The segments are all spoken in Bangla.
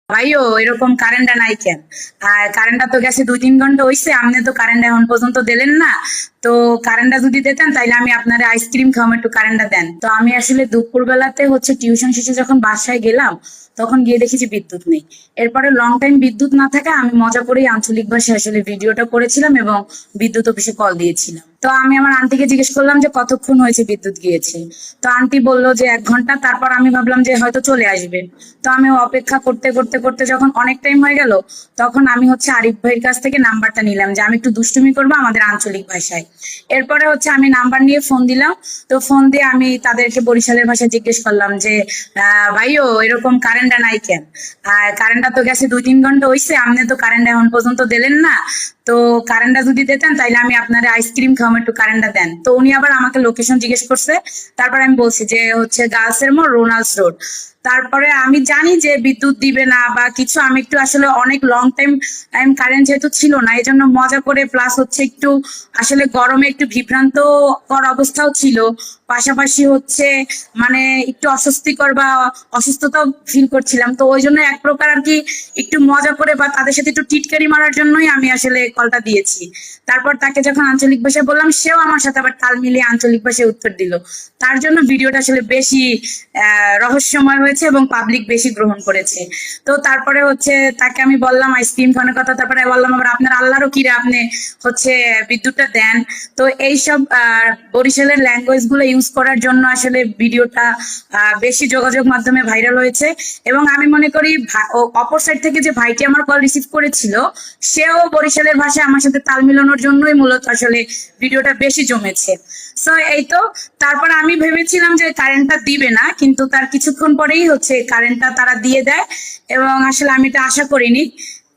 ভাইও এরকম কারেন্টটা নাই কেন? আর কারেন্টটা তো গেছে 2-3 ঘন্টা হইছে, আপনি তো কারেন্ট এখন পর্যন্ত দিলেন না। তো কারেন্টটা যদি দিতেন তাইলে আমি আপনার আইসক্রিম খাওয়াম, একটু কারেন্টটা দেন। তো আমি আসলে দুপুর বেলাতে টিউশন শেষে যখন বাসায় গেলাম, তখন গিয়ে দেখি যে বিদ্যুৎ নেই। এরপরে লং টাইম বিদ্যুৎ না থাকা আমি মজা করেই আঞ্চলিক ভাষায় আসলে ভিডিওটা করেছিলাম এবং বিদ্যুৎ অফিসে কল দিয়েছিলাম। তো আমি আমার আন্টিকে জিজ্ঞেস করলাম যে কতক্ষণ হয়েছে বিদ্যুৎ গিয়েছে। তো আন্টি বললো যে 1 ঘন্টা। তারপর আমি ভাবলাম যে হয়তো চলে আসবে। তো আমি অপেক্ষা করতে করতে করতে যখন অনেক টাইম হয়ে গেল, তখন আমি আরিফ ভাইয়ের কাছ থেকে নাম্বারটা নিলাম যে আমি একটু দুষ্টুমি করবো আমাদের আঞ্চলিক ভাষায়। এরপরে আমি নাম্বার নিয়ে ফোন দিলাম। তো ফোন দিয়ে আমি তাদেরকে বরিশালের ভাষায় জিজ্ঞেস করলাম যে ভাইও এরকম কারেন্টটা নাই কেন? আর কারেন্টটা তো গেছে 2-3 ঘন্টা হইছে, আপনি তো কারেন্ট এখন পর্যন্ত দিলেন না। তো কারেন্টটা যদি দিতেন তাইলে আমি আপনার আইসক্রিম খাওয়াম, একটু কারেন্টটা দেন। তো উনি আবার আমাকে লোকেশন জিজ্ঞেস করছে। তারপর আমি বলছি যে গার্লসের মোড়, রোনাল্ডস রোড। তারপরে আমি জানি যে বিদ্যুৎ দিবে না বা কিছু, আমি একটু আসলে অনেক লং টাইম কারেন্ট যেহেতু ছিল না, এই জন্য মজা করে, প্লাস একটু আসলে গরমে একটু বিভ্রান্তকর অবস্থাও ছিল। পাশাপাশি মানে একটু অস্বস্তিকর বা অসুস্থতাও ফিল করছিলাম। তো ওই জন্য এক প্রকার আর কি একটু মজা করে বা তাদের সাথে একটু টিটকারি মারার জন্যই আমি আসলে কলটা দিয়েছি। তারপর তাকে যখন আঞ্চলিক ভাষায় বললাম, সেও আমার সাথে আবার তাল মিলিয়ে আঞ্চলিক ভাষায় উত্তর দিল। তার জন্য ভিডিওটা আসলে বেশি রহস্যময় হয়েছে এবং পাবলিক বেশি গ্রহণ করেছে। তো তারপরে তাকে আমি বললাম আইসক্রিম খাওয়ানোর কথা। তারপরে বললাম আবার আপনার আল্লাহরও কিরা, আপনি বিদ্যুৎটা দেন। তো এইসব বরিশালের ল্যাঙ্গুয়েজ গুলো ইউজ করার জন্য আসলে ভিডিওটা বেশি যোগাযোগ মাধ্যমে ভাইরাল হয়েছে। এবং আমি মনে করি অপর সাইড থেকে যে ভাইটি আমার কল রিসিভ করেছিল, সেও বরিশালের ভাষায় আমার সাথে তাল মিলানোর জন্যই মূলত আসলে ভিডিওটা বেশি জমেছে। সো এই তো। তারপর আমি ভেবেছিলাম যে কারেন্টটা দিবে না, কিন্তু তার কিছুক্ষণ পরেই কারেন্টটা তারা দিয়ে দেয়। এবং আসলে আমি এটা আশা করিনি।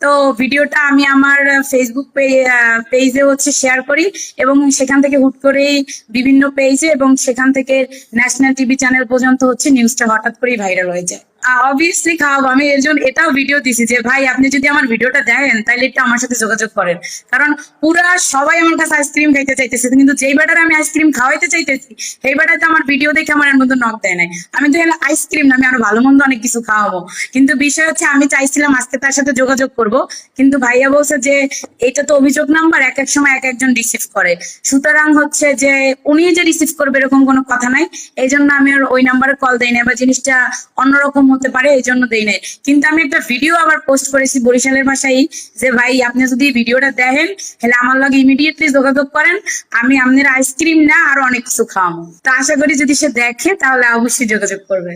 তো ভিডিওটা আমি আমার ফেসবুক পেজে শেয়ার করি এবং সেখান থেকে হুট করেই বিভিন্ন পেজে এবং সেখান থেকে ন্যাশনাল টিভি চ্যানেল পর্যন্ত নিউজটা হঠাৎ করেই ভাইরাল হয়ে যায়। অবভিয়াসলি খাওয়াবো। আমি এর জন্য এটাও ভিডিও দিছি যে ভাই আপনি যদি আমার ভিডিওটা দেখেন তাহলে একটু আমার সাথে যোগাযোগ করেন। কারণ পুরা সবাই আমার কাছে আইসক্রিম খাইতে চাইতেছে, কিন্তু যেই বেটার আমি আইসক্রিম খাওয়াইতে চাইতেছি সেই বেটার তো আমার ভিডিও দেখে আমার মধ্যে নক দেয় নাই। আমি তো আইসক্রিম না, আমি আরো ভালো মন্দ অনেক কিছু খাওয়াবো। কিন্তু বিষয় আমি চাইছিলাম আজকে তার সাথে যোগাযোগ করব, কিন্তু ভাইয়া বলছে যে এটা তো অভিযোগ নাম্বার, এক এক সময় এক একজন রিসিভ করে, সুতরাং যে উনি যে রিসিভ করবে এরকম কোনো কথা নাই। এই জন্য আমি আর ওই নাম্বারে কল দেই না, বা জিনিসটা অন্যরকম হতে পারে এই জন্য দেই নাই। কিন্তু আমি একটা ভিডিও আবার পোস্ট করেছি বরিশালের ভাষায় যে ভাই আপনি যদি ভিডিওটা দেখেন তাহলে আমার লগে ইমিডিয়েটলি যোগাযোগ করেন, আমি আপনার আইসক্রিম না আরো অনেক কিছু খাওয়াবো। তো আশা করি যদি সে দেখে তাহলে অবশ্যই যোগাযোগ করবে।